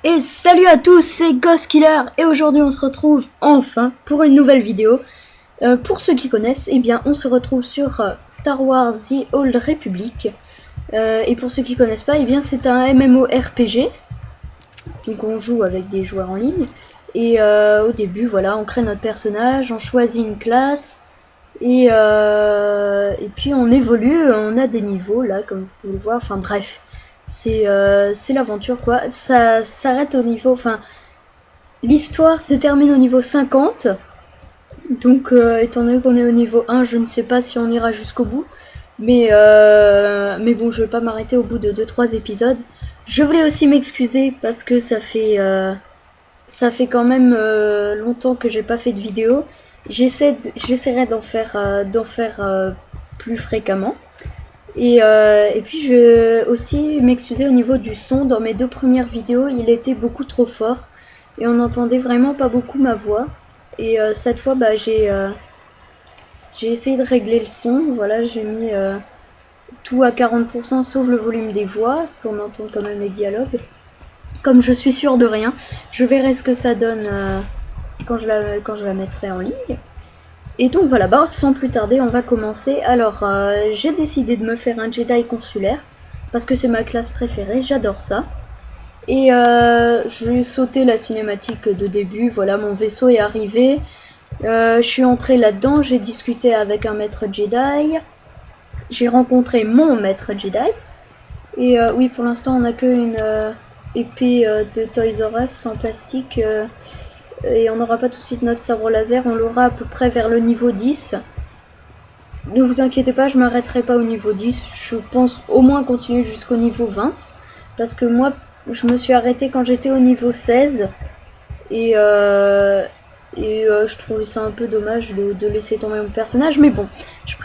Et salut à tous, c'est Ghost Killer et aujourd'hui on se retrouve enfin pour une nouvelle vidéo. Pour ceux qui connaissent, eh bien on se retrouve sur Star Wars The Old Republic. Et pour ceux qui connaissent pas, eh bien c'est un MMORPG. Donc on joue avec des joueurs en ligne. Et au début, voilà, on crée notre personnage, on choisit une classe. Et puis on évolue, on a des niveaux là, comme vous pouvez le voir. Enfin bref, c'est l'aventure quoi. Ça s'arrête au niveau, enfin l'histoire se termine au niveau 50. Donc étant donné qu'on est au niveau 1, je ne sais pas si on ira jusqu'au bout. Mais bon, je vais pas m'arrêter au bout de 2-3 épisodes. Je voulais aussi m'excuser parce que ça fait quand même longtemps que j'ai pas fait de vidéo. J'essaierai d'en faire plus fréquemment. Et puis je aussi m'excuser au niveau du son. Dans mes 2 premières vidéos, il était beaucoup trop fort et on n'entendait vraiment pas beaucoup ma voix. Et cette fois, j'ai essayé de régler le son. Voilà, j'ai mis tout à 40% sauf le volume des voix, qu'on entende quand même les dialogues. Comme je suis sûre de rien, je verrai ce que ça donne quand je la mettrai en ligne. Et donc voilà, sans plus tarder, on va commencer. Alors, j'ai décidé de me faire un Jedi consulaire, parce que c'est ma classe préférée, j'adore ça. Et j'ai sauté la cinématique de début, voilà, mon vaisseau est arrivé. Je suis entrée là-dedans, j'ai discuté avec un maître Jedi. J'ai rencontré mon maître Jedi. Et oui, pour l'instant, on n'a qu'une épée de Toys R Us en plastique. Et on n'aura pas tout de suite notre sabre laser, on l'aura à peu près vers le niveau 10. Ne vous inquiétez pas, je m'arrêterai pas au niveau 10. Je pense au moins continuer jusqu'au niveau 20. Parce que moi, je me suis arrêtée quand j'étais au niveau 16. Et je trouvais ça un peu dommage de laisser tomber mon personnage. Mais bon, j'ai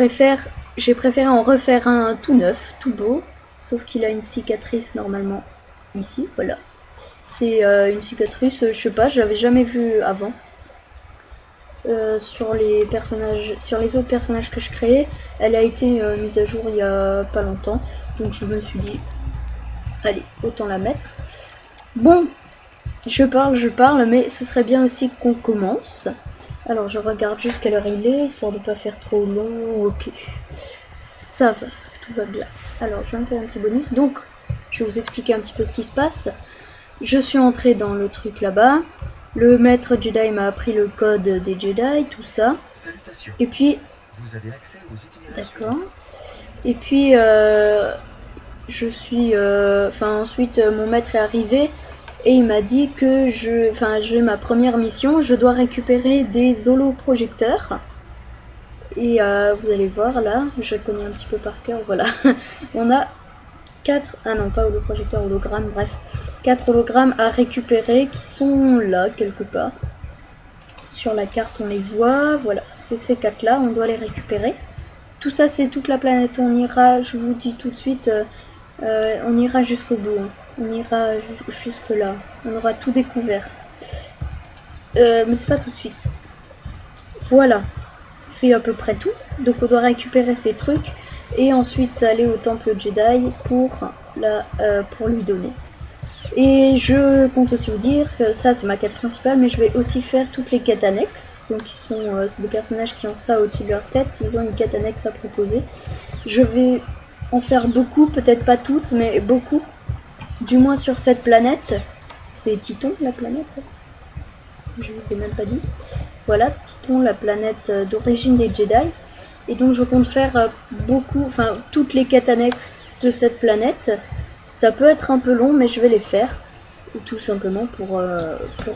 préféré en refaire un tout neuf, tout beau. Sauf qu'il a une cicatrice normalement ici, voilà. C'est une cicatrice, je sais pas, j'avais jamais vu avant. Sur les autres personnages que je créais, elle a été mise à jour il y a pas longtemps. Donc je me suis dit, allez, autant la mettre. Bon, je parle, mais ce serait bien aussi qu'on commence. Alors je regarde juste quelle heure il est, histoire de pas faire trop long. Ok, ça va, tout va bien. Alors je vais me faire un petit bonus. Donc, je vais vous expliquer un petit peu ce qui se passe. Je suis entrée dans le truc là-bas. Le maître Jedi m'a appris le code des Jedi, tout ça. Salutations. Et puis, Vous avez accès aux itinérations. d'accord. Et puis, ensuite, mon maître est arrivé et il m'a dit que j'ai ma première mission. Je dois récupérer des holoprojecteurs. Et vous allez voir là, je connais un petit peu par cœur. Voilà, on a 4, ah non pas holoprojecteur, hologramme, bref, 4 hologrammes à récupérer qui sont là quelque part. Sur la carte on les voit, voilà, c'est ces 4 là, on doit les récupérer. Tout ça c'est toute la planète, on ira, je vous dis tout de suite, on ira jusqu'au bout, hein. On ira jusque là, on aura tout découvert. Mais c'est pas tout de suite. Voilà, c'est à peu près tout, donc on doit récupérer ces trucs et ensuite aller au temple Jedi pour lui donner. Et je compte aussi vous dire que ça c'est ma quête principale, mais je vais aussi faire toutes les quêtes annexes. Donc c'est des personnages qui ont ça au-dessus de leur tête, ils ont une quête annexe à proposer. Je vais en faire beaucoup, peut-être pas toutes, mais beaucoup. Du moins sur cette planète. C'est Titon la planète. Je vous ai même pas dit. Voilà, Titon, la planète d'origine des Jedi. Et donc je compte faire toutes les quêtes annexes de cette planète. Ça peut être un peu long, mais je vais les faire. Tout simplement pour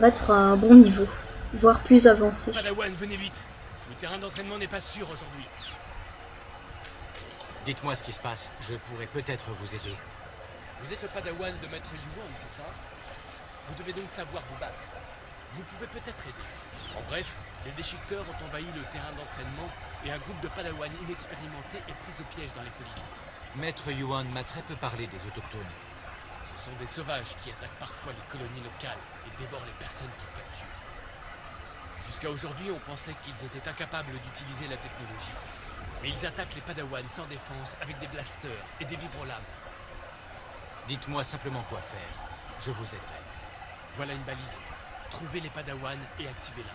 être à un bon niveau, voire plus avancé. Padawan, venez vite. Le terrain d'entraînement n'est pas sûr aujourd'hui. Dites-moi ce qui se passe, je pourrais peut-être vous aider. Vous êtes le Padawan de Maître Yuan, c'est ça? Vous devez donc savoir vous battre. Vous pouvez peut-être aider. En bref, les déchiqueteurs ont envahi le terrain d'entraînement et un groupe de Padawan inexpérimentés est pris au piège dans les collines. Maître Yuan m'a très peu parlé des autochtones. Ce sont des sauvages qui attaquent parfois les colonies locales et dévorent les personnes qu'ils capturent. Jusqu'à aujourd'hui, on pensait qu'ils étaient incapables d'utiliser la technologie. Mais ils attaquent les Padawan sans défense avec des blasters et des vibrolames. Dites-moi simplement quoi faire, je vous aiderai. Voilà une balise. Trouvez les Padawan et activez-la.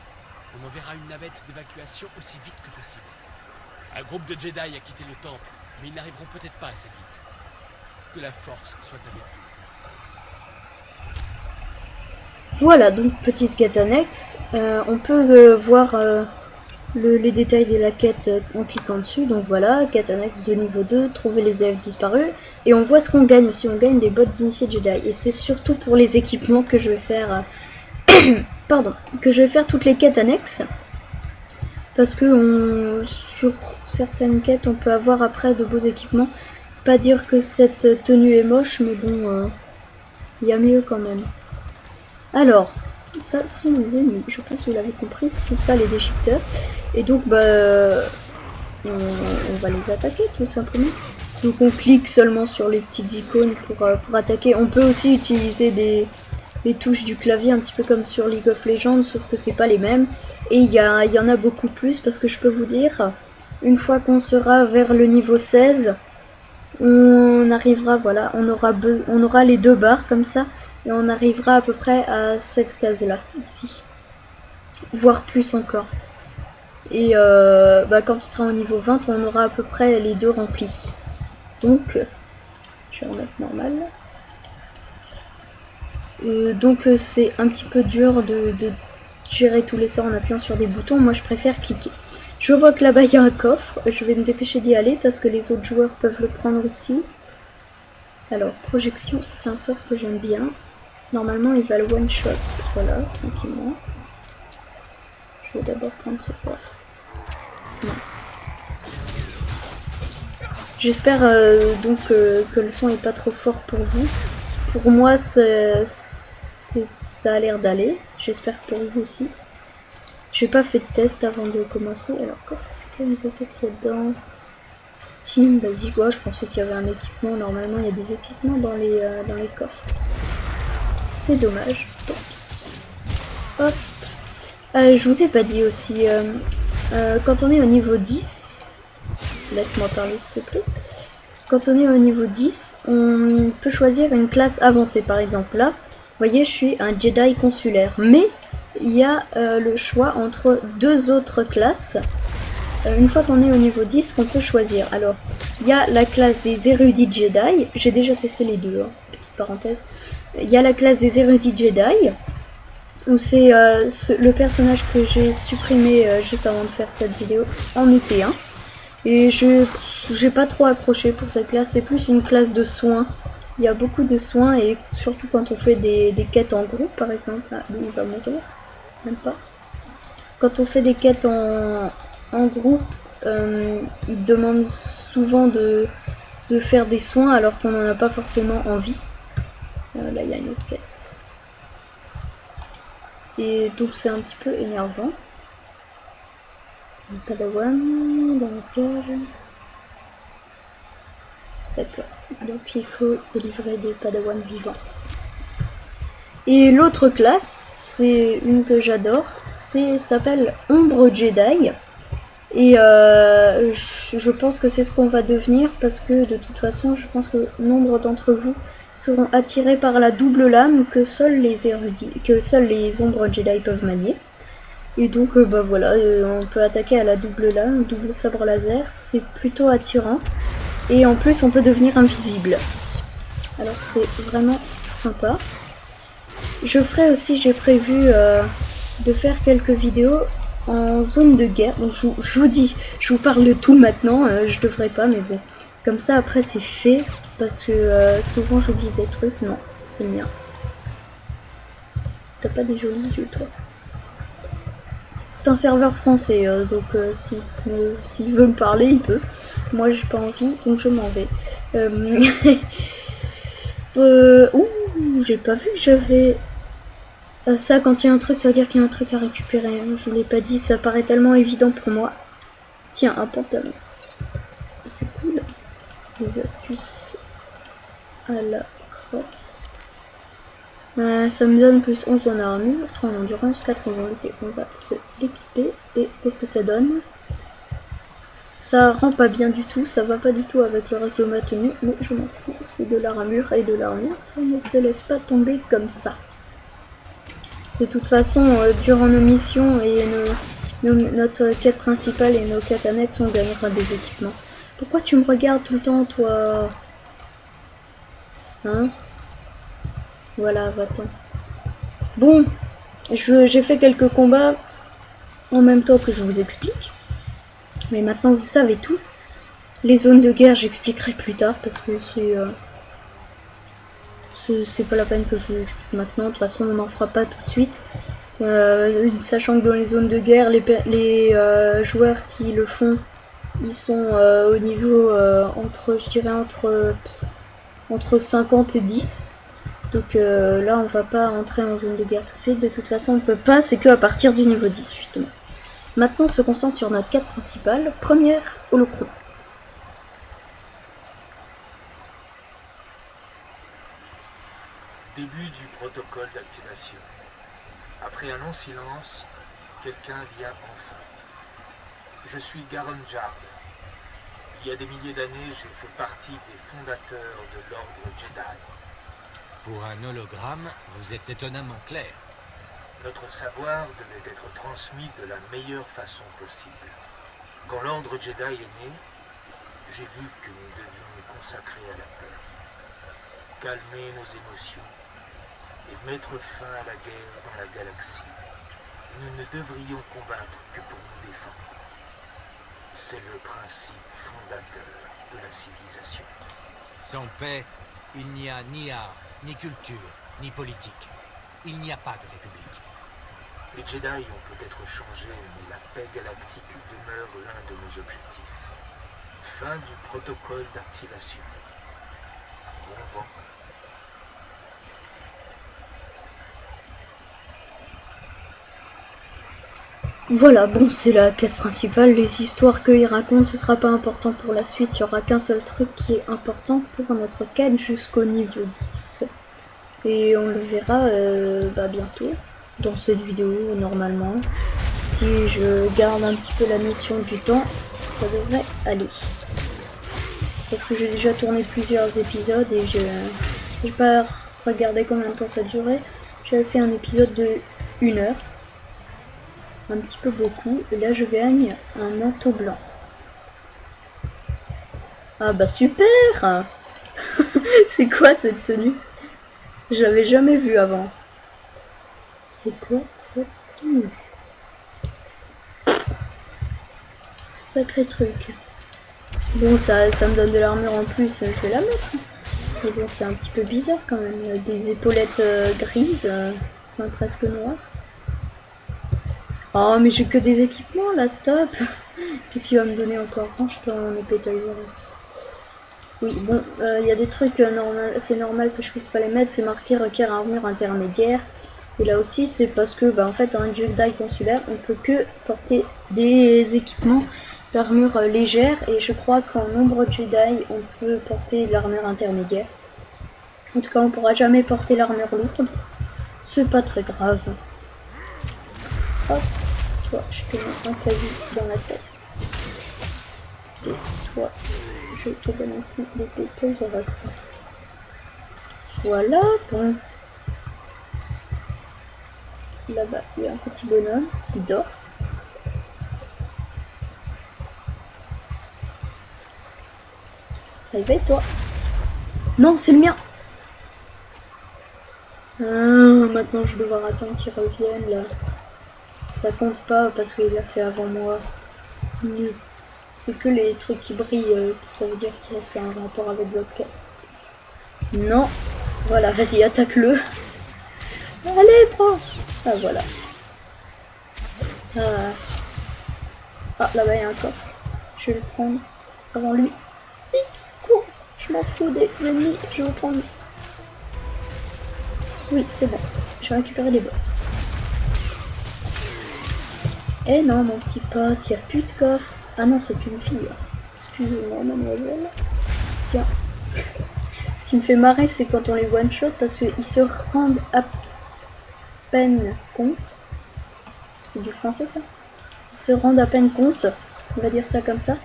On enverra une navette d'évacuation aussi vite que possible. Un groupe de Jedi a quitté le temple, mais ils n'arriveront peut-être pas assez vite. Que la force soit avec vous. Voilà, donc petite quête annexe. On peut voir les détails de la quête en cliquant dessus. Donc voilà, quête annexe de niveau 2, trouver les élèves disparus. Et on voit ce qu'on gagne aussi, on gagne des bottes d'initié Jedi. Et c'est surtout pour les équipements que je vais faire... pardon, que je vais faire toutes les quêtes annexes. Parce que sur certaines quêtes, on peut avoir après de beaux équipements. Pas dire que cette tenue est moche, mais bon, il y a mieux quand même. Alors, ça sont les ennemis, je pense que vous l'avez compris, ce sont ça les déchiqueteurs. Et donc, bah, on va les attaquer tout simplement. Donc on clique seulement sur les petites icônes pour attaquer. On peut aussi utiliser les touches du clavier un petit peu comme sur League of Legends, sauf que c'est pas les mêmes. Et il y en a beaucoup plus parce que je peux vous dire, une fois qu'on sera vers le niveau 16, on arrivera, voilà, on aura les 2 barres comme ça, et on arrivera à peu près à cette case là, ici. Voire plus encore. Et bah, quand on sera au niveau 20, on aura à peu près les 2 remplis. Donc, je vais remettre normal. Donc c'est un petit peu dur de gérer tous les sorts en appuyant sur des boutons. Moi je préfère cliquer. Je vois que là-bas il y a un coffre. Je vais me dépêcher d'y aller parce que les autres joueurs peuvent le prendre ici. Alors, projection, c'est un sort que j'aime bien. Normalement il va le one shot. Voilà, tranquillement. Je vais d'abord prendre ce coffre. Mince. J'espère donc que le son est pas trop fort pour vous. Pour moi, ça a l'air d'aller. J'espère que pour vous aussi. J'ai pas fait de test avant de commencer. Alors, coffre sécurisé, qu'est-ce qu'il y a dedans? Steam, vas-y, ouais, je pensais qu'il y avait un équipement. Normalement, il y a des équipements dans les coffres. C'est dommage, tant pis. Hop. Je vous ai pas dit aussi, quand on est au niveau 10, laisse-moi parler s'il te plaît. Quand on est au niveau 10, on peut choisir une classe avancée. Par exemple là, vous voyez, je suis un Jedi consulaire. Mais il y a le choix entre 2 autres classes. Une fois qu'on est au niveau 10, qu'on peut choisir. Alors, il y a la classe des érudits Jedi. J'ai déjà testé les 2, hein, petite parenthèse. Il y a la classe des érudits Jedi, où c'est le personnage que j'ai supprimé juste avant de faire cette vidéo en était un. Et j'ai pas trop accroché pour cette classe, c'est plus une classe de soins. Il y a beaucoup de soins et surtout quand on fait des quêtes en groupe par exemple. Ah, lui il va mourir, même pas. Quand on fait des quêtes en groupe, il demande souvent de faire des soins alors qu'on n'en a pas forcément envie. Là il y a une autre quête. Et donc c'est un petit peu énervant. Un Padawan dans la cage. D'accord. Donc il faut délivrer des Padawan vivants. Et l'autre classe, c'est une que j'adore. S'appelle Ombre Jedi. Et je pense que c'est ce qu'on va devenir parce que de toute façon, je pense que nombre d'entre vous seront attirés par la double lame que seuls les ombres Jedi peuvent manier. Et donc bah voilà, on peut attaquer à la double lame, double sabre laser, c'est plutôt attirant. Et en plus on peut devenir invisible. Alors c'est vraiment sympa. Je ferai aussi, j'ai prévu de faire quelques vidéos en zone de guerre. Donc je vous dis, je vous parle de tout maintenant, je devrais pas mais bon. Comme ça après c'est fait, parce que souvent j'oublie des trucs, non, c'est le mien. T'as pas des jolis yeux toi? C'est un serveur français, donc s'il veut me parler, il peut. Moi, j'ai pas envie, donc je m'en vais. Ouh, j'ai pas vu que j'avais... ça, quand il y a un truc, ça veut dire qu'il y a un truc à récupérer. Hein. Je vous l'ai pas dit, ça paraît tellement évident pour moi. Tiens, un pantalon. C'est cool. Des astuces à la crotte. Ça me donne plus 11 en armure, 3 en endurance, 4 en mobilité. On va se l'équiper. Et qu'est-ce que ça donne? Ça rend pas bien du tout, ça va pas du tout avec le reste de ma tenue, mais je m'en fous. C'est de l'armure et de l'armure, ça ne se laisse pas tomber comme ça. De toute façon, durant nos missions et notre quête principale et nos quêtes annexes, on gagnera des équipements. Pourquoi tu me regardes tout le temps, toi? Hein? Voilà, va-t'en. Bon, j'ai fait quelques combats en même temps que je vous explique. Mais maintenant, vous savez tout. Les zones de guerre, j'expliquerai plus tard parce que c'est pas la peine que je vous explique maintenant. De toute façon, on n'en fera pas tout de suite. Sachant que dans les zones de guerre, les joueurs qui le font, ils sont au niveau je dirais entre 50 et 10. Donc là, on va pas entrer en zone de guerre tout de suite. De toute façon, on peut pas, c'est que à partir du niveau 10, justement. Maintenant, on se concentre sur notre quête principale. Première, holocron. Début du protocole d'activation. Après un long silence, quelqu'un vient enfin. Je suis Garon Jard. Il y a des milliers d'années, j'ai fait partie des fondateurs de l'ordre Jedi. Pour un hologramme, vous êtes étonnamment clair. Notre savoir devait être transmis de la meilleure façon possible. Quand l'ordre Jedi est né, j'ai vu que nous devions nous consacrer à la paix, calmer nos émotions et mettre fin à la guerre dans la galaxie. Nous ne devrions combattre que pour nous défendre. C'est le principe fondateur de la civilisation. Sans paix, il n'y a ni art, ni culture, ni politique. Il n'y a pas de république. Les Jedi ont peut-être changé, mais la paix galactique demeure l'un de nos objectifs. Fin du protocole d'activation. Bon vent. Voilà, bon, c'est la quête principale. Les histoires qu'il raconte, ce sera pas important pour la suite. Il y aura qu'un seul truc qui est important pour notre quête jusqu'au niveau 10. Et on le verra bientôt, dans cette vidéo, normalement. Si je garde un petit peu la notion du temps, ça devrait aller. Parce que j'ai déjà tourné plusieurs épisodes et j'ai pas regardé combien de temps ça durait. J'avais fait un épisode de 1 heure. Un petit peu beaucoup. Et là, je gagne un manteau blanc. Ah bah super. C'est quoi cette tenue? J'avais jamais vu avant. C'est quoi cette tenue? Sacré truc. Bon, ça me donne de l'armure en plus, je vais la mettre. Mais bon, c'est un petit peu bizarre quand même. Des épaulettes grises, enfin presque noires. Oh, mais j'ai que des équipements là, stop. Qu'est-ce qu'il va me donner encore? Range-toi en épée Toys R Us. Oui, bon, il y a des trucs c'est normal que je puisse pas les mettre. C'est marqué requiert armure intermédiaire. Et là aussi, c'est parce que, en fait, en Jedi consulaire, on peut que porter des équipements d'armure légère. Et je crois qu'en nombre Jedi, on peut porter l'armure intermédiaire. En tout cas, on pourra jamais porter l'armure lourde. C'est pas très grave. Hop, toi, je te mets un caillou dans la tête. Et toi, je te donne un coup d'épée Toys R Us. Voilà, bon. Là-bas, il y a un petit bonhomme, il dort. Réveille-toi. Non, c'est le mien. Ah, maintenant je vais devoir attendre qu'il revienne là. Ça compte pas parce qu'il l'a fait avant moi. C'est que les trucs qui brillent, ça veut dire que c'est un rapport avec votre quête. Non. Voilà, vas-y, attaque-le. Allez, prends. Ah, voilà. Ah, là-bas, il y a un coffre. Je vais le prendre avant lui. Vite, cours. Je m'en fous des ennemis, je vais le prendre. Oui, c'est bon. Je vais récupérer les bottes. Eh non, mon petit pote, il n'y a plus de coffre. Ah non, c'est une fille. Excusez-moi, mademoiselle. Tiens. Ce qui me fait marrer, c'est quand on les one-shot parce qu'ils se rendent à peine compte. C'est du français, ça? Ils se rendent à peine compte, on va dire ça comme ça,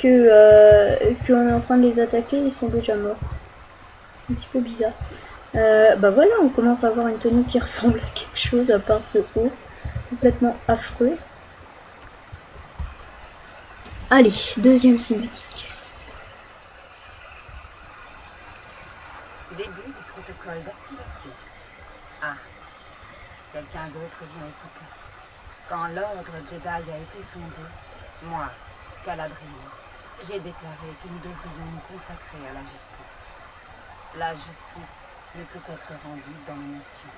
qu'on est en train de les attaquer, ils sont déjà morts. Un petit peu bizarre. Bah voilà, on commence à avoir une tenue qui ressemble à quelque chose à part ce haut complètement affreux. Allez, deuxième cinématique. Début du protocole d'activation. Ah, quelqu'un d'autre vient écouter. Quand l'ordre Jedi a été fondé, moi, Calabrian, j'ai déclaré que nous devrions nous consacrer à la justice. La justice ne peut être rendue dans l'émotion.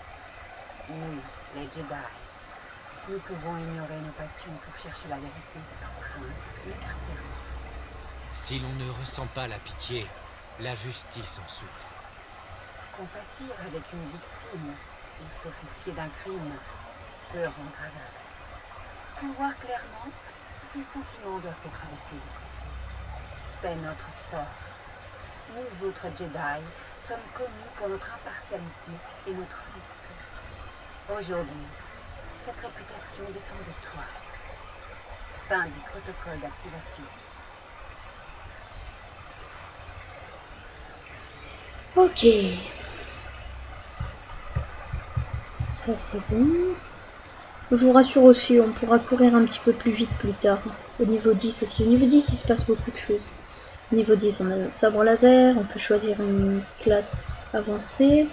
Nous, les Jedi, nous pouvons ignorer nos passions pour chercher la vérité sans crainte ni préférence. Si l'on ne ressent pas la pitié, la justice en souffre. Compatir avec une victime ou s'offusquer d'un crime peut rendre aveugle. Pour voir clairement, ces sentiments doivent être laissés de côté. C'est notre force. Nous autres Jedi sommes connus pour notre impartialité et notre honnêteté. Aujourd'hui, cette réputation dépend de toi. Fin du protocole d'activation. Ok. Ça c'est bon. Je vous rassure aussi, on pourra courir un petit peu plus vite plus tard. Au niveau 10 aussi. Au niveau 10, il se passe beaucoup de choses. Au niveau 10, on a le sabre laser, on peut choisir une classe avancée.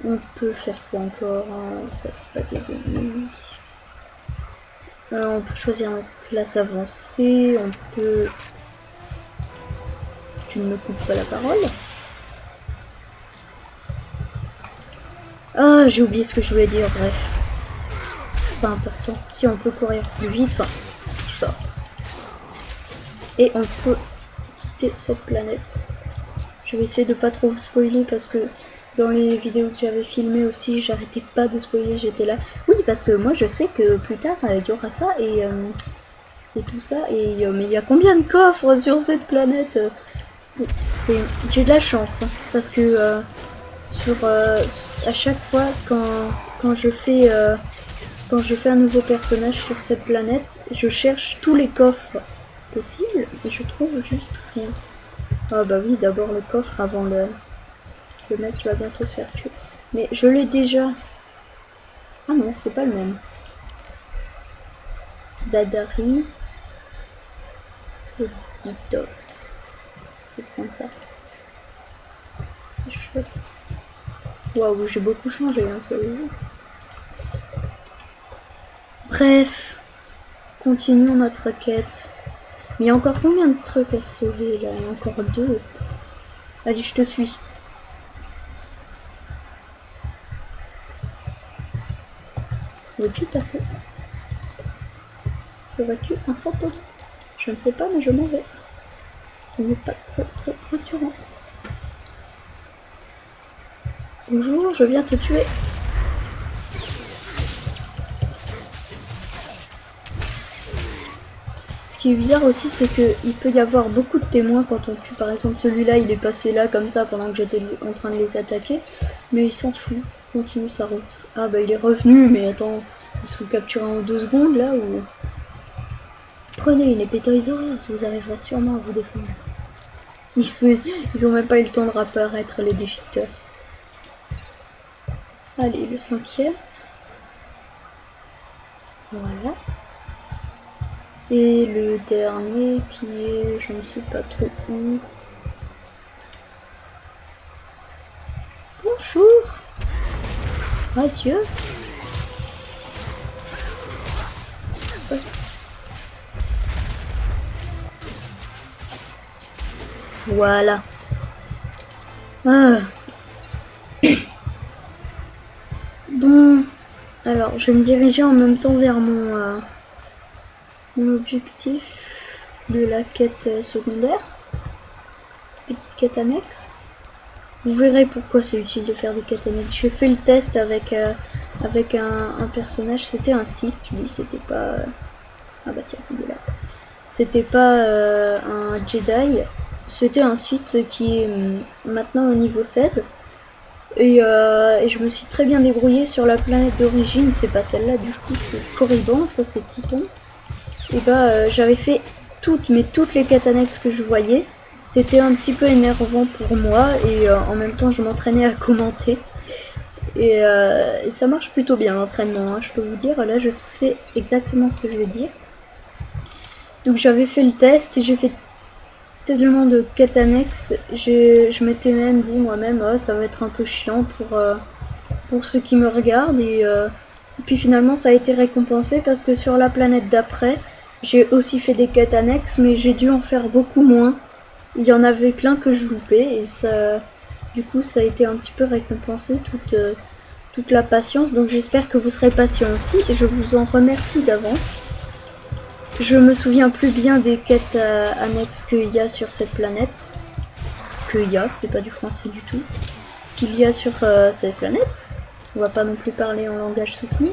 On peut faire quoi encore? Ça c'est pas des ennemis. On peut choisir une classe avancée, on peut... Tu ne me coupes pas la parole. Ah, j'ai oublié ce que je voulais dire, bref. C'est pas important. Si on peut courir plus vite, enfin, tout ça. Et on peut quitter cette planète. Je vais essayer de pas trop vous spoiler parce que dans les vidéos que j'avais filmées aussi, j'arrêtais pas de spoiler, j'étais là. Oui, parce que moi je sais que plus tard il y aura ça et tout ça. Et mais il y a combien de coffres sur cette planète? J'ai de la chance, hein, parce que à chaque fois quand je fais un nouveau personnage sur cette planète, je cherche tous les coffres possibles et je trouve juste rien. Ah bah oui, d'abord le coffre avant le mec qui va bientôt se faire tuer. Mais je l'ai déjà. Ah non, c'est pas le même. Dadari. Et Dito. C'est comme ça. C'est chouette. Waouh, j'ai beaucoup changé, hein, savez-vous. Bref. Continuons notre quête. Mais il y a encore combien de trucs à sauver là? Il y a encore 2. Allez, je te suis. Veux-tu passer? Serais-tu un fantôme? Je ne sais pas, mais je m'en vais. Ce n'est pas trop rassurant. Bonjour, je viens te tuer. Ce qui est bizarre aussi, c'est qu'il peut y avoir beaucoup de témoins quand on tue. Par exemple, celui-là, il est passé là comme ça pendant que j'étais en train de les attaquer. Mais il s'en fout. Continue sa route. Ah bah il est revenu, mais attends, ils sont capturés en 2 secondes là ou... Prenez une épée Toys R Us, vous arriverez sûrement à vous défendre. Ils ont même pas eu le temps de réapparaître les déchiqueteurs. Allez, le 5e. Voilà. Et le dernier qui est, je ne sais pas trop où. Bonjour. Adieu. Ouais. Voilà. Ah. Bon. Alors, je vais me diriger en même temps vers mon objectif de la quête secondaire. Petite quête annexe. Vous verrez pourquoi c'est utile de faire des quêtes annexes. J'ai fait le test avec un personnage, c'était un site, lui c'était pas... Ah bah tiens, il est là. C'était pas un Jedi, c'était un site qui est maintenant au niveau 16. Et je me suis très bien débrouillée sur la planète d'origine, c'est pas celle-là du coup, c'est Corriban, ça c'est Titon. Et bah j'avais fait toutes les quêtes annexes que je voyais. c'était un petit peu énervant pour moi et en même temps je m'entraînais à commenter. Et ça marche plutôt bien l'entraînement, hein, je peux vous dire. Là je sais exactement ce que je vais dire. Donc j'avais fait le test et j'ai fait tellement de quêtes annexes. Je m'étais même dit moi-même, oh, ça va être un peu chiant pour ceux qui me regardent. Et puis finalement ça a été récompensé parce que sur la planète d'après, j'ai aussi fait des quêtes annexes, mais j'ai dû en faire beaucoup moins. Il y en avait plein que je loupais et ça, du coup ça a été un petit peu récompensé toute la patience. Donc j'espère que vous serez patient aussi et je vous en remercie d'avance. Je me souviens plus bien des quêtes annexes qu'il y a sur cette planète. C'est pas du français du tout. Qu'il y a sur cette planète. On va pas non plus parler en langage soutenu.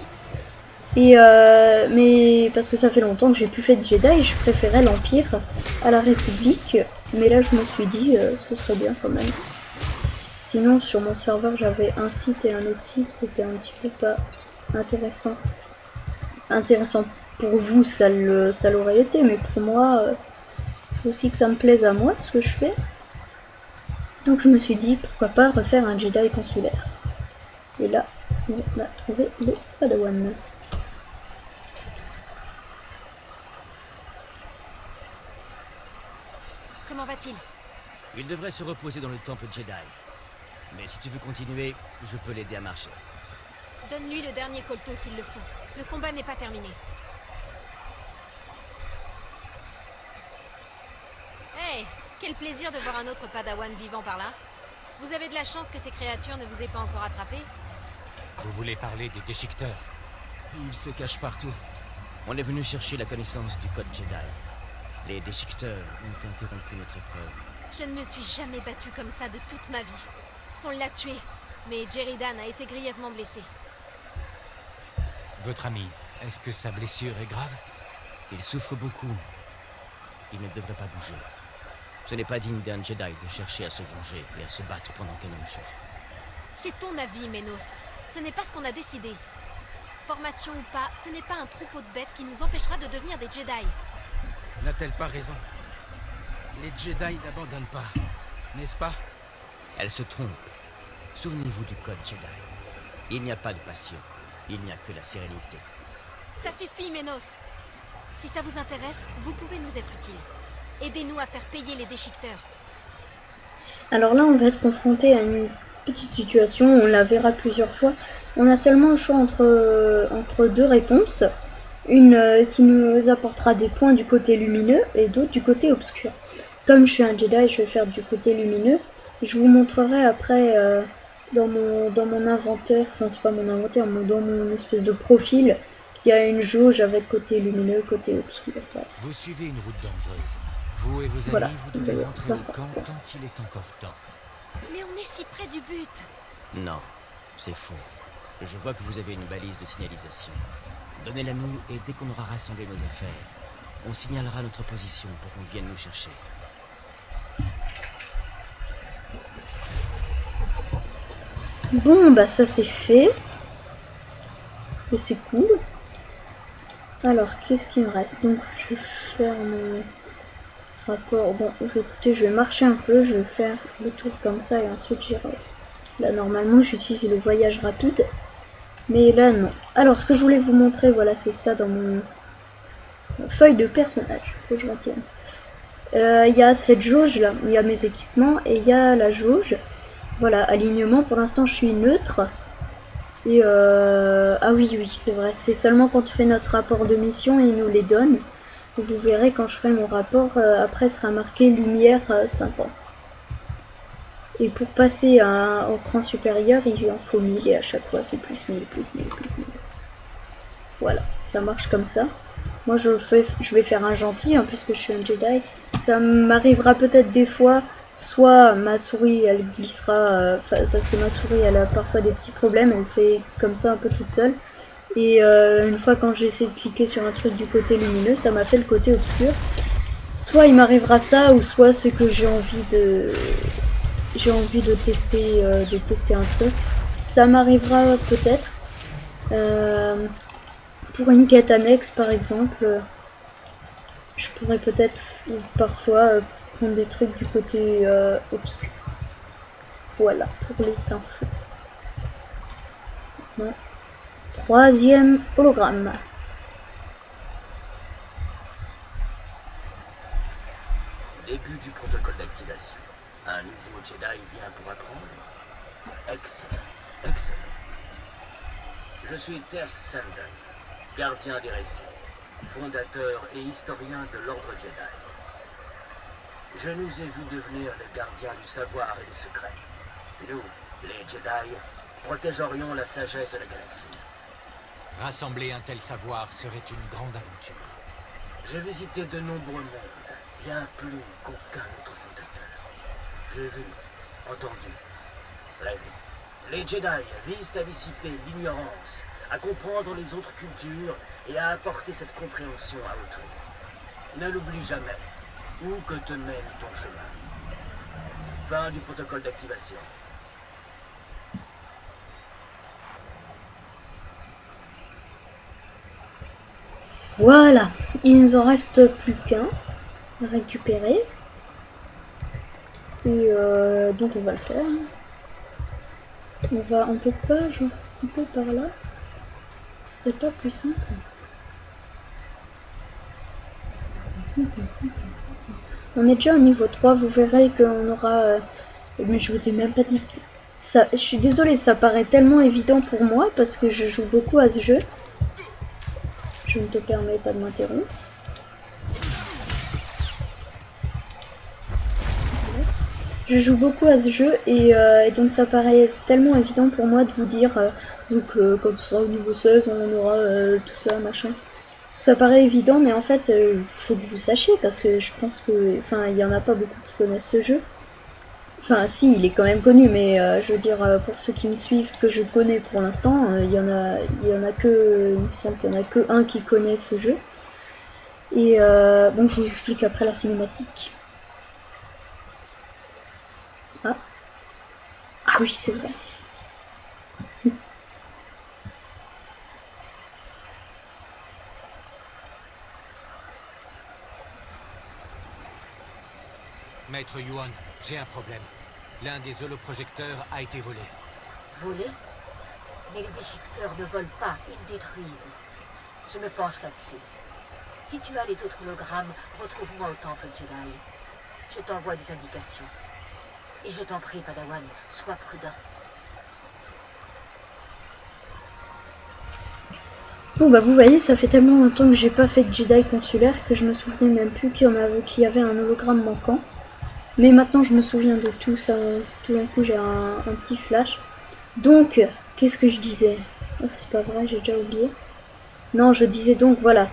Mais parce que ça fait longtemps que j'ai plus fait de Jedi et je préférais l'Empire à la République. Mais là je me suis dit ce serait bien quand même. Sinon sur mon serveur j'avais un site et un autre site, c'était un petit peu pas intéressant. Intéressant pour vous ça l'aurait été, mais pour moi il faut aussi que ça me plaise à moi ce que je fais. Donc je me suis dit pourquoi pas refaire un Jedi consulaire. Et là on a trouvé le Padawan. Comment va-t-il? Il devrait se reposer dans le temple Jedi. Mais si tu veux continuer, je peux l'aider à marcher. Donne-lui le dernier colto s'il le faut. Le combat n'est pas terminé. Hey, quel plaisir de voir un autre Padawan vivant par là. Vous avez de la chance que ces créatures ne vous aient pas encore attrapé. Vous voulez parler des déchiqueteurs? Ils se cachent partout. On est venu chercher la connaissance du code Jedi. Les déchiqueteurs ont interrompu notre épreuve. Je ne me suis jamais battue comme ça de toute ma vie. On l'a tué, mais Jeridan a été grièvement blessé. Votre ami, est-ce que sa blessure est grave? Il souffre beaucoup. Il ne devrait pas bouger. Ce n'est pas digne d'un Jedi de chercher à se venger et à se battre pendant qu'un homme souffre. C'est ton avis, Menos. Ce n'est pas ce qu'on a décidé. Formation ou pas, ce n'est pas un troupeau de bêtes qui nous empêchera de devenir des Jedi. N'a-t-elle pas raison? Les Jedi n'abandonnent pas, n'est-ce pas? Elle se trompe. Souvenez-vous du code Jedi. Il n'y a pas de passion. Il n'y a que la sérénité. Ça suffit, Menos. Si ça vous intéresse, vous pouvez nous être utiles. Aidez-nous à faire payer les déchiqueteurs. Alors là, on va être confronté à une petite situation, on la verra plusieurs fois. On a seulement le choix entre deux réponses. Une qui nous apportera des points du côté lumineux et d'autres du côté obscur. Comme je suis un Jedi, je vais faire du côté lumineux. Je vous montrerai après dans mon inventaire, enfin c'est pas mon inventaire, mais dans mon espèce de profil, il y a une jauge avec côté lumineux, côté obscur. Voilà. Vous suivez une route dangereuse. Vous et vos amis, Voilà, vous devez voilà, rentrer ça au va. camp tant qu'il est encore temps. Mais on est si près du but. Non, c'est faux. Je vois que vous avez une balise de signalisation. Donnez-la nous et dès qu'on aura rassemblé nos affaires, on signalera notre position pour qu'on vienne nous chercher. Bon, bah ça c'est fait. Et c'est cool. Alors, qu'est-ce qu'il me reste? Donc, je vais faire mon rapport. Bon, je vais marcher un peu, je vais faire le tour comme ça et ensuite j'irai. Là, normalement, j'utilise le voyage rapide. Mais là, non. Alors, ce que je voulais vous montrer, voilà, c'est ça dans mon feuille de personnage. Faut que je retienne. Il y a cette jauge là, il y a mes équipements et il y a la jauge. Voilà, alignement, pour l'instant je suis neutre. Et ah oui, c'est vrai, c'est seulement quand on fait notre rapport de mission, il nous les donne. Et vous verrez quand je ferai mon rapport, après sera marqué lumière 50. Et pour passer au cran supérieur, il en faut 1000 et à chaque fois c'est plus 1000, plus 1000, plus 1000. Voilà, ça marche comme ça. Moi je vais faire un gentil, hein, puisque je suis un Jedi. Ça m'arrivera peut-être des fois, soit ma souris elle glissera, parce que ma souris elle a parfois des petits problèmes, elle fait comme ça un peu toute seule. Et une fois quand j'ai essayé de cliquer sur un truc du côté lumineux, ça m'a fait le côté obscur. Soit il m'arrivera ça, ou soit c'est que j'ai envie de tester un truc. Ça m'arrivera peut-être. Pour une quête annexe par exemple, je pourrais peut-être parfois prendre des trucs du côté obscur. Voilà pour les infos. Bon. Troisième hologramme. Début du protocole d'activation. Un nouveau Jedi vient pour apprendre. Excellent, excellent. Je suis Tess Sandon, gardien des récits, fondateur et historien de l'Ordre Jedi. Je nous ai vus devenir les gardiens du savoir et des secrets. Nous, les Jedi, protégerions la sagesse de la galaxie. Rassembler un tel savoir serait une grande aventure. J'ai visité de nombreux mondes, bien plus qu'aucun autre fondateur. J'ai vu, entendu, rêvé. Les Jedi visent à dissiper l'ignorance, à comprendre les autres cultures et à apporter cette compréhension à autrui. Ne l'oublie jamais, où que te mène ton chemin. Fin du protocole d'activation. Voilà, il nous en reste plus qu'un à récupérer. Et donc on va le faire. On peut pas, genre, un peu par là. Ce serait pas plus simple. On est déjà au niveau 3, vous verrez qu'on aura... mais je vous ai même pas dit... Ça, je suis désolée, ça paraît tellement évident pour moi parce que je joue beaucoup à ce jeu. Je ne te permets pas de m'interrompre. Je joue beaucoup à ce jeu et donc ça paraît tellement évident pour moi de vous dire donc quand on sera au niveau 16 on aura tout ça machin. Ça paraît évident mais en fait faut que vous sachiez parce que je pense que enfin il y en a pas beaucoup qui connaissent ce jeu. Enfin si il est quand même connu mais je veux dire pour ceux qui me suivent que je connais pour l'instant il y en a que il me semble qu'il y en a que un qui connaît ce jeu. Et bon je vous explique après la cinématique. Ah oui, c'est vrai. Maître Yuan, j'ai un problème. L'un des holoprojecteurs a été volé. Volé? Mais les déchiqueteurs ne volent pas, ils détruisent. Je me penche là-dessus. Si tu as les autres hologrammes, retrouve-moi au temple Jedi. Je t'envoie des indications. Et je t'en prie, Padawan, sois prudent. Bon bah vous voyez, ça fait tellement longtemps que j'ai pas fait de Jedi consulaire que je me souvenais même plus qu'il y avait un hologramme manquant. Mais maintenant je me souviens de tout ça, tout d'un coup j'ai un petit flash. Donc, qu'est-ce que je disais? Oh, c'est pas vrai, j'ai déjà oublié. Non, je disais donc, voilà,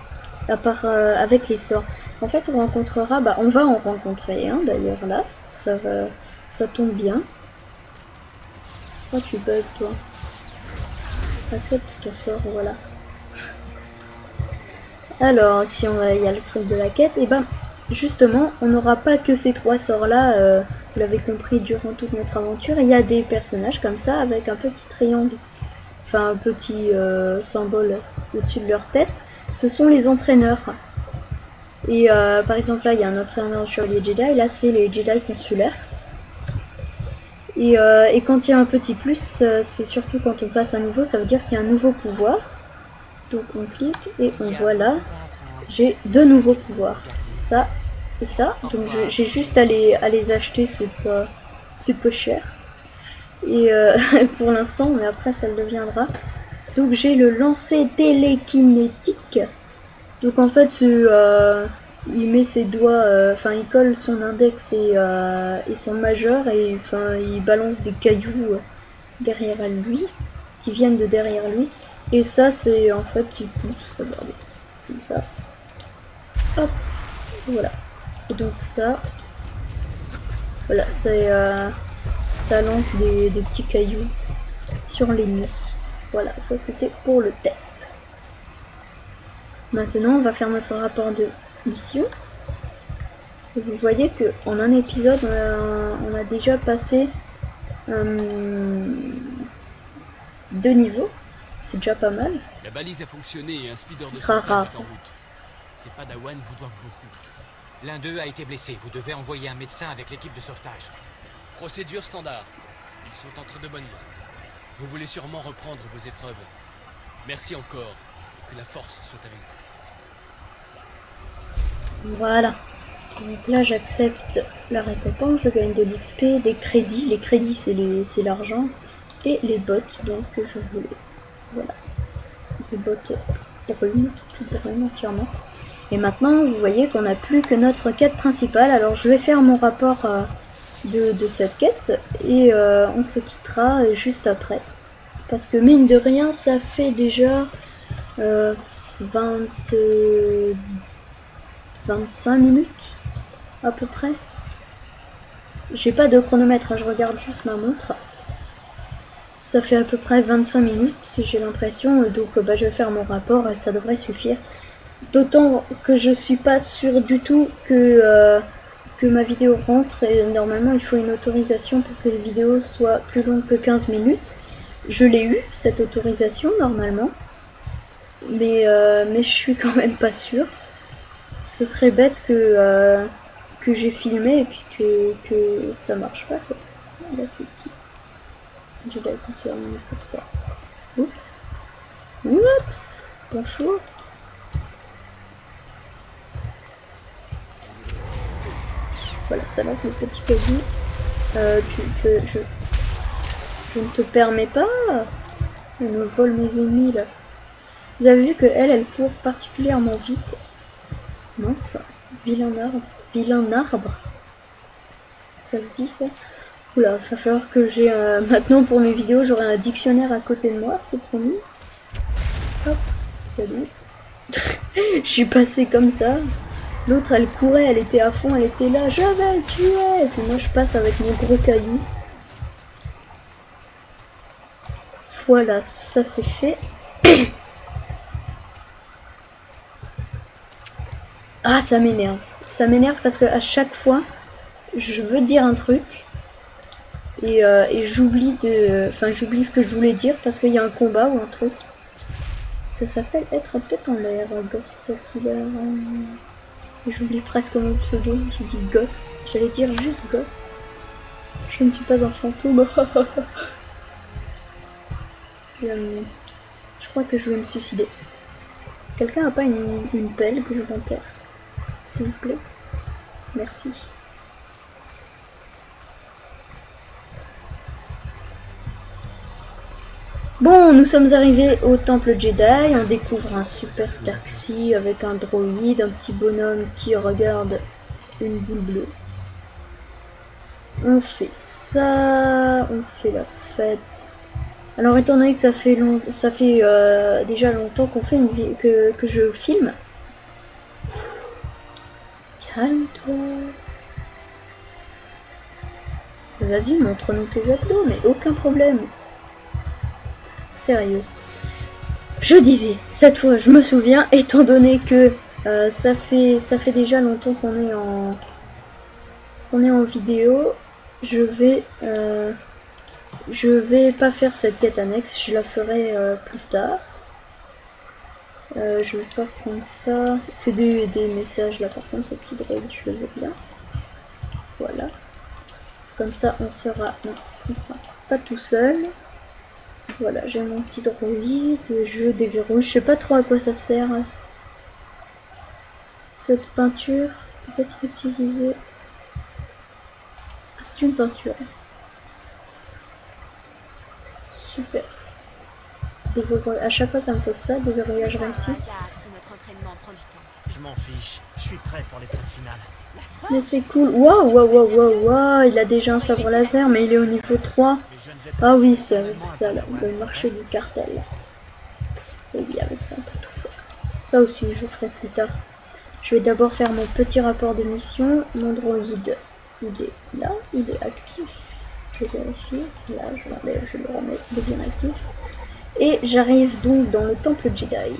à part avec les sorts. En fait, on rencontrera, bah on va en rencontrer un d'ailleurs là, ça tombe bien. Oh, tu bugs toi. Accepte ton sort, voilà. Alors, ici il y a le truc de la quête, et ben justement, on n'aura pas que ces trois sorts-là, vous l'avez compris durant toute notre aventure, il y a des personnages comme ça, avec un petit triangle, enfin un petit symbole au-dessus de leur tête, ce sont les entraîneurs. Et par exemple là, il y a un entraîneur chevalier Jedi, là c'est les Jedi consulaires. Et quand il y a un petit plus, c'est surtout quand on passe à nouveau, ça veut dire qu'il y a un nouveau pouvoir. Donc on clique et on voit là, j'ai deux nouveaux pouvoirs, ça et ça. Donc j'ai juste à les acheter, c'est peu cher. Et pour l'instant, mais après ça le deviendra. Donc j'ai le lancer télékinétique. Donc en fait il met ses doigts, enfin il colle son index et son majeur et enfin il balance des cailloux derrière lui, qui viennent de derrière lui. Et ça c'est en fait il pousse, regardez, comme ça. Hop, voilà. Et donc ça, voilà, c'est ça lance des petits cailloux sur l'ennemi. Voilà, ça c'était pour le test. Maintenant on va faire notre rapport de mission. Et vous voyez que en un épisode on a déjà passé 2 niveaux. C'est déjà pas mal. La balise a fonctionné et un speeder Ce de sera sauvetage rare. est en route. Ces Padawans vous doivent beaucoup. L'un d'eux a été blessé. Vous devez envoyer un médecin avec l'équipe de sauvetage. Procédure standard. Ils sont entre de bonnes mains. Vous voulez sûrement reprendre vos épreuves. Merci encore. Que la force soit avec vous. Voilà. Donc là, j'accepte la récompense. Je gagne de l'XP, des crédits. Les crédits, c'est l'argent. Et les bottes, donc, que je voulais. Voilà. Des bottes brunes, toutes brunes entièrement. Et maintenant, vous voyez qu'on n'a plus que notre quête principale. Alors, je vais faire mon rapport de cette quête. Et on se quittera juste après. Parce que, mine de rien, ça fait déjà 25 minutes, à peu près. J'ai pas de chronomètre, hein, je regarde juste ma montre. Ça fait à peu près 25 minutes, j'ai l'impression. Donc, je vais faire mon rapport et ça devrait suffire. D'autant que je suis pas sûre du tout que ma vidéo rentre. Et normalement, il faut une autorisation pour que les vidéos soient plus longues que 15 minutes. Je l'ai eu, cette autorisation, normalement. Mais je suis quand même pas sûre. Ce serait bête que j'ai filmé et puis que ça marche pas, quoi. Là, c'est qui? Je l'ai conçu à mon niveau 3. Oups. Oups. Bonjour. Voilà, ça lance le petit caillou. Je ne te permets pas. Elle me vole mes ennemis, là. Vous avez vu que elle court particulièrement vite. Mince. Vilain arbre. Vilain arbre. Ça se dit, ça? Oula, il va falloir que j'ai maintenant pour mes vidéos, j'aurai un dictionnaire à côté de moi, c'est promis. Hop, salut. Je suis passée comme ça. L'autre, elle courait, elle était à fond, elle était là, je vais le tuer. Et puis moi, je passe avec mon gros caillou. Voilà, ça c'est fait. Ah, ça m'énerve. Ça m'énerve parce que à chaque fois, je veux dire un truc et j'oublie j'oublie ce que je voulais dire parce qu'il y a un combat ou un truc. Ça s'appelle être tête en l'air, Ghost Killer. J'oublie presque mon pseudo. J'ai dit Ghost. J'allais dire juste Ghost. Je ne suis pas un fantôme. Je crois que je vais me suicider. Quelqu'un a pas une pelle que je m'enterre? S'il vous plaît. Merci. Bon, nous sommes arrivés au temple Jedi. On découvre un super taxi avec un droïde, un petit bonhomme qui regarde une boule bleue. On fait ça. On fait la fête. Alors, étant donné que ça fait déjà longtemps qu'on fait que je filme. Calme-toi. Vas-y, montre-nous tes abdos, mais aucun problème. Sérieux. Je disais, cette fois, je me souviens, étant donné que ça fait déjà longtemps qu'on est en vidéo, je vais pas faire cette quête annexe, je la ferai plus tard. Je vais pas prendre ça. C'est des messages là, par contre, ce petit droïde, je le veux bien. Voilà. Comme ça, on sera pas tout seul. Voilà, j'ai mon petit droïde, je déverrouille. Je sais pas trop à quoi ça sert. Cette peinture, peut-être utilisée. Ah, c'est une peinture. Super. À chaque fois ça me fait ça, déverrouillage réussi. Je m'en fiche, je suis prêt pour l'épreuve finale. Mais c'est cool. Waouh, il a déjà un sabre laser, mais il est au niveau 3. Ah oui, c'est avec ça, là, le marché du cartel. Et oui, avec ça, on peut tout faire. Ça aussi, je ferai plus tard. Je vais d'abord faire mon petit rapport de mission. Mon droïde, il est là, il est actif. Je vérifie. Là, je l'enlève, je le remets, il est bien actif. Et j'arrive donc dans le temple Jedi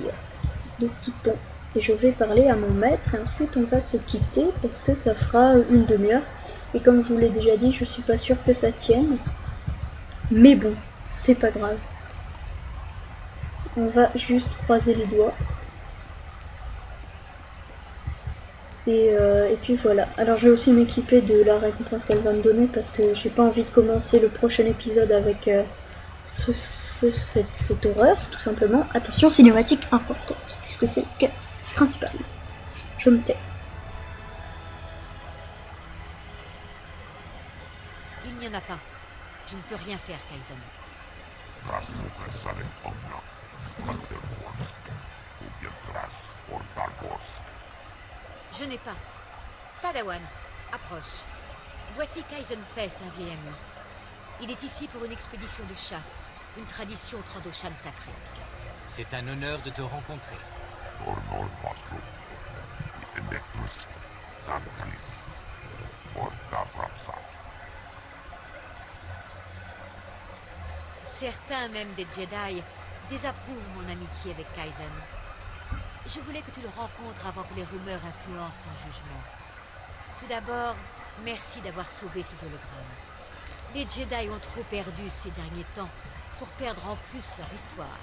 de Titon. Et je vais parler à mon maître et ensuite on va se quitter parce que ça fera une demi-heure. Et comme je vous l'ai déjà dit, je suis pas sûre que ça tienne. Mais bon, c'est pas grave. On va juste croiser les doigts. Et puis voilà. Alors je vais aussi m'équiper de la récompense qu'elle va me donner parce que j'ai pas envie de commencer le prochain épisode avec cette horreur, tout simplement. Attention, cinématique importante, puisque c'est la quête principale. Je me tais. Il n'y en a pas. Je ne peux rien faire, Kaizen. Je n'ai pas. Padawan, approche. Voici Kaizen Fess, un vieil ami. Il est ici pour une expédition de chasse, une tradition Trandoshan sacrée. C'est un honneur de te rencontrer. Certains, même des Jedi, désapprouvent mon amitié avec Kaizen. Je voulais que tu le rencontres avant que les rumeurs influencent ton jugement. Tout d'abord, merci d'avoir sauvé ces hologrammes. Les Jedi ont trop perdu ces derniers temps pour perdre en plus leur histoire.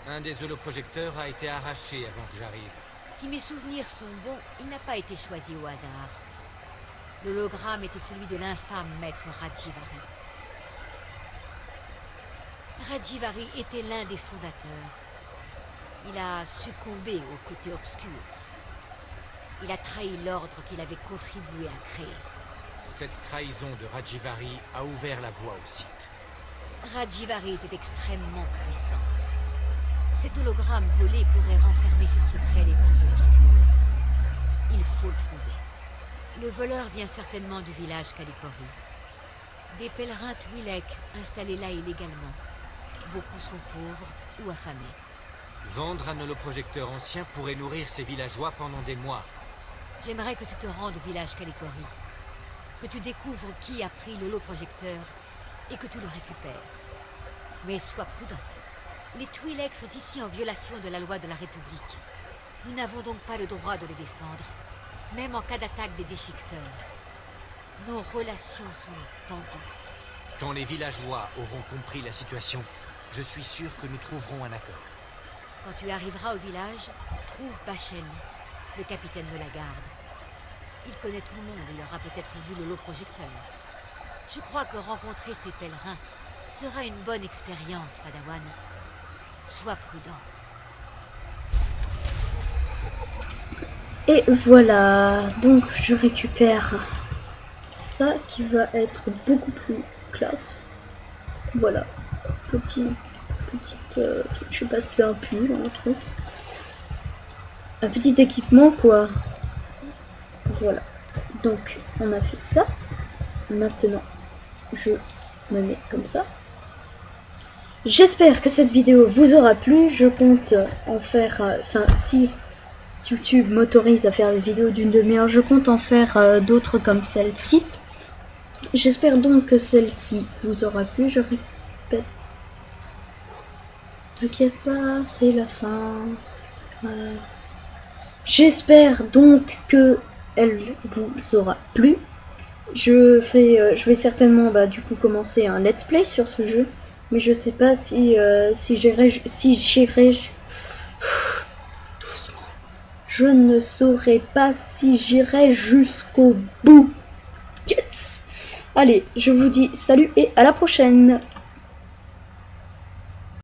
Un des holoprojecteurs a été arraché avant que j'arrive. Si mes souvenirs sont bons, il n'a pas été choisi au hasard. L'hologramme était celui de l'infâme maître Rajivari. Rajivari était l'un des fondateurs. Il a succombé au côté obscur. Il a trahi l'ordre qu'il avait contribué à créer. Cette trahison de Rajivari a ouvert la voie au site. Rajivari était extrêmement puissant. Cet hologramme volé pourrait renfermer ses secrets les plus obscurs. Il faut le trouver. Le voleur vient certainement du village Kalikori. Des pèlerins Twi'lek installés là illégalement. Beaucoup sont pauvres ou affamés. Vendre un holoprojecteur ancien pourrait nourrir ces villageois pendant des mois. J'aimerais que tu te rendes au village Kalikori. Que tu découvres qui a pris l'holoprojecteur et que tu le récupères. Mais sois prudent. Les Twi'lek sont ici en violation de la loi de la République. Nous n'avons donc pas le droit de les défendre, même en cas d'attaque des déchiqueteurs. Nos relations sont tendues. Quand les villageois auront compris la situation, je suis sûr que nous trouverons un accord. Quand tu arriveras au village, trouve Bachen, le capitaine de la garde. Il connaît tout le monde et il aura peut-être vu l'holoprojecteur. Je crois que rencontrer ces pèlerins sera une bonne expérience, Padawan. Sois prudent. Et voilà, donc je récupère ça qui va être beaucoup plus classe. Voilà, petite, je sais pas si c'est un pull, un truc. Un petit équipement quoi. Voilà, donc on a fait ça. Maintenant, je me mets comme ça. J'espère que cette vidéo vous aura plu. Je compte en faire, si YouTube m'autorise à faire des vidéos d'une demi-heure, je compte en faire d'autres comme celle-ci. J'espère donc que celle-ci vous aura plu. Je répète. T'inquiète pas, c'est la fin. C'est pas grave. J'espère donc que elle vous aura plu. Je vais certainement du coup commencer un let's play sur ce jeu, mais je sais pas si j'irai doucement. Je ne saurais pas si j'irai jusqu'au bout. Yes. Allez, je vous dis salut et à la prochaine.